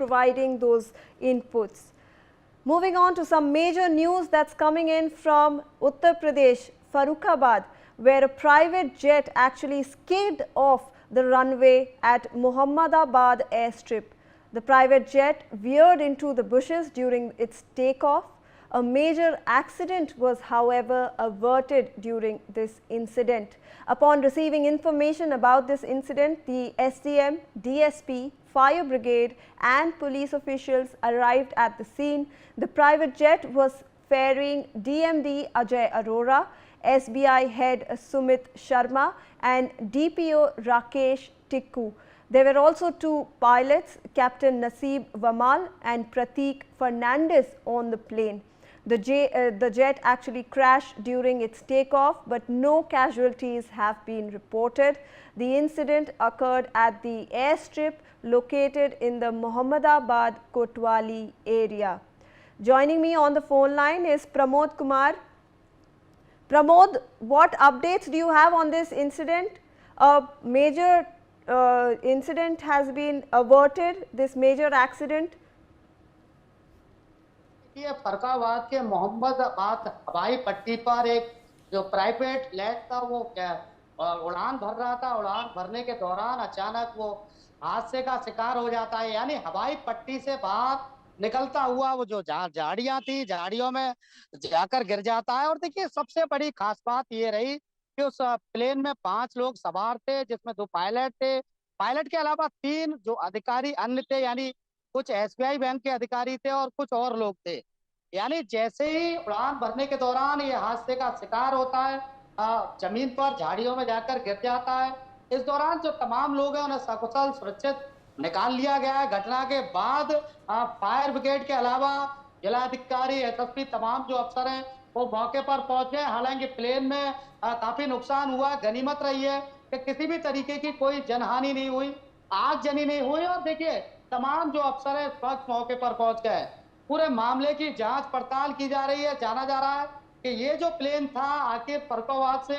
providing those inputs. Moving on to some major news that's coming in from Uttar Pradesh, Farrukhabad, where a private jet actually skidded off the runway at Mohammadabad airstrip. The private jet veered into the bushes during its takeoff. A major accident was, however, averted during this incident. Upon receiving information about this incident, the SDM, DSP, fire brigade and police officials arrived at the scene. The private jet was ferrying DMD Ajay Arora, SBI head Sumit Sharma and DPO Rakesh Tikku. There were also two pilots, Captain Naseeb Vamal and Prateek Fernandez on the plane. The jet actually crashed during its takeoff, but no casualties have been reported. The incident occurred at the airstrip located in the Mohammadabad Kotwali area. Joining me on the phone line is Pramod Kumar. Pramod, what updates do you have on this incident? A major incident has been averted, this major accident. ये फरखाबाद के मोहम्मदाबाद हवाई पट्टी पर एक जो private jet था वो उड़ान भर रहा था। उड़ान भरने के दौरान अचानक वो हादसे का शिकार हो जाता है, यानी हवाई पट्टी से बाहर निकलता हुआ वो जो झाड़ियां थी, झाड़ियों में जाकर गिर जाता है। और देखिए, सबसे बड़ी खास बात ये रही कि उस प्लेन में 5 लोग सवार थे, जिसमें 2 पायलट थे। पायलट के अलावा 3 जो अधिकारी अन्य थे, यानी कुछ एसबीआई बैंक के अधिकारी थे और कुछ और लोग थे। यानी जैसे ही उड़ान भरने के दौरान ये हादसे का शिकार होता है, जमीन पर झाड़ियों में जाकर गिर जाता है। इस दौरान जो तमाम लोग हैं उन्हें सकुशल सुरक्षित निकाल लिया गया है। घटना के बाद फायर ब्रिगेड के अलावा जिलाधिकारी, एसएसपी, तमाम जो अफसर हैं वो मौके पर पहुंचे। हालांकि प्लेन में काफी नुकसान हुआ। गनीमत रही है कि किसी भी तरीके की कोई जनहानि नहीं हुई, आगजनी नहीं हुई। और देखिए, तमाम जो अफसर है इस वक्त मौके पर पहुंच गए। पूरे मामले की जांच पड़ताल की जा रही है। जाना जा रहा है कि ये जो प्लेन था आखिर फरखाबाद से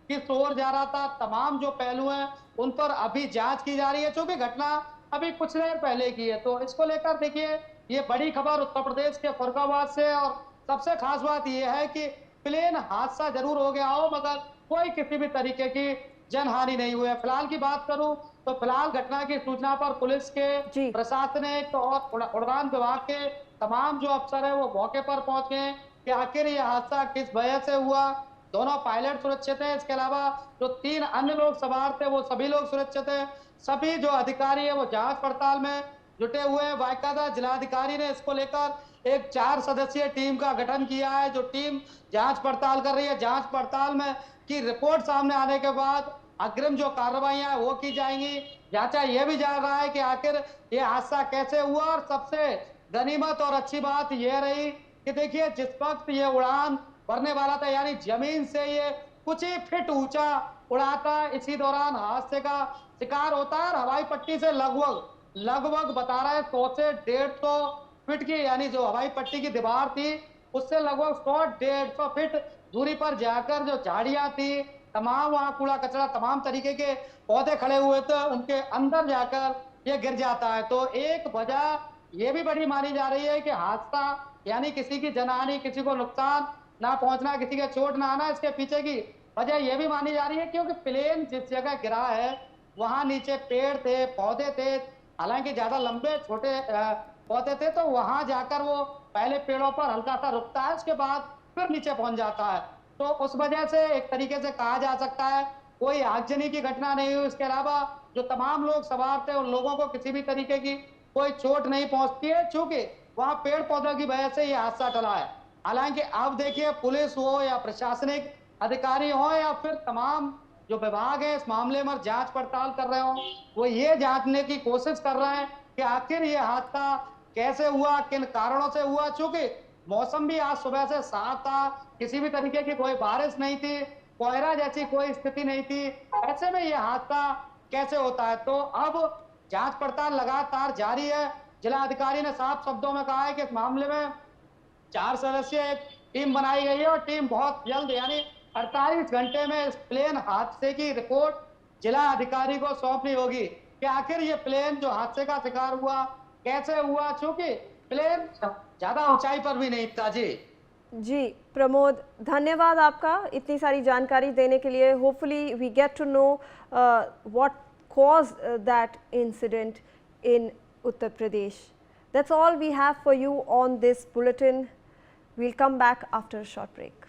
किस ओर जा रहा था। तमाम जो पहलू हैं उन पर अभी जांच की जा रही है, क्योंकि घटना अभी कुछ देर पहले की है। तो इसको लेकर देखिए, ये बड़ी खबर उत्तर प्रदेश के फरखाबाद से। और सबसे खास बात यह है कि प्लेन हादसा जरूर हो गया हो, मगर कोई किसी भी तरीके की जनहानि नहीं हुई है। फिलहाल की बात करूं तो फिलहाल घटना की सूचना पर पुलिस के, प्रशासनिक और उड़ान विभाग के तमाम जो अफसर है वो मौके पर पहुंच गए हैं कि आखिर यह हादसा किस वजह से हुआ। दोनों पायलट सुरक्षित हैं। इसके अलावा जो 3 अन्य लोग सवार थे वो सभी लोग सुरक्षित हैं। सभी जो अधिकारी है वो जांच पड़ताल में जुटे हुए हैं। बाकायदा जिलाधिकारी ने इसको लेकर एक 4 सदस्यीय टीम का गठन किया है, जो टीम जांच पड़ताल कर रही है। जांच पड़ताल में की रिपोर्ट सामने आने के बाद अग्रिम जो कार्रवाइयां वो की जाएंगी। जांचा यह भी जा रहा है कि आखिर ये हादसा कैसे हुआ। और सबसे गनीमत और अच्छी बात यह रही कि देखिए, जिस वक्त ये उड़ान भरने वाला था, यानी जमीन से ये कुछ ही फीट ऊंचा उड़ा था, इसी दौरान हादसे का शिकार होता है। और हवाई पट्टी से लगभग बता रहा है 100 से 150 फीट की, यानी जो हवाई पट्टी की दीवार थी उससे लगभग 100-150 फीट दूरी पर जाकर जो झाड़ियां थी, तमाम वहां कूड़ा कचरा, तमाम तरीके के पौधे खड़े हुए थे, उनके अंदर जाकर ये गिर जाता है। तो एक वजह ये भी बड़ी मानी जा रही है कि हादसा, यानी किसी की जनहानि, किसी को नुकसान ना पहुंचना, किसी के चोट ना आना, इसके पीछे की वजह यह भी मानी जा रही है क्योंकि प्लेन जिस जगह गिरा है वहां नीचे पेड़ थे, पौधे थे। हालांकि ज्यादा लंबे छोटे पौधे थे, तो वहां जाकर वो पहले पेड़ों पर हल्का सा रुकता है, उसके बाद फिर नीचे पहुंच जाता है। तो उस वजह से एक तरीके से कहा जा सकता है कोई आगजनी की घटना नहीं हुई। इसके अलावा जो तमाम लोग सवार थे उन लोगों को किसी भी तरीके की कोई चोट नहीं पहुंचती है, चूंकि वहां पेड़ पौधों की वजह से यह हादसा टला है। हालांकि अब देखिए, पुलिस हो या प्रशासनिक अधिकारी हो या फिर तमाम जो विभाग है इस मामले में जांच पड़ताल कर रहे हो, वो ये जानने की कोशिश कर रहे हैं कि आखिर ये हादसा कैसे हुआ, किन कारणों से हुआ। चूंकि मौसम भी आज सुबह से साफ था, किसी भी तरीके की कोई बारिश नहीं थी, कोहरा जैसी कोई स्थिति नहीं थी। ऐसे में यह हादसा कैसे होता है? तो अब जांच पड़ताल लगातार जारी है। जिलाधिकारी ने साफ शब्दों में कहा है कि इस मामले में 4 सदस्यीय एक टीम बनाई गई है और टीम बहुत जल्द, यानी 48 घंटे में इस प्लेन हादसे की रिपोर्ट जिला अधिकारी को सौंपनी होगी कि आखिर ये प्लेन जो हादसे का शिकार हुआ कैसे हुआ, चूंकि प्लेन ज्यादा ऊंचाई पर भी नहीं था जी। जी प्रमोद, धन्यवाद आपका इतनी सारी जानकारी देने के लिए। Hopefully we get to know what caused that incident in Uttar Pradesh. That's all we have for you on this bulletin. We'll come back after a short break.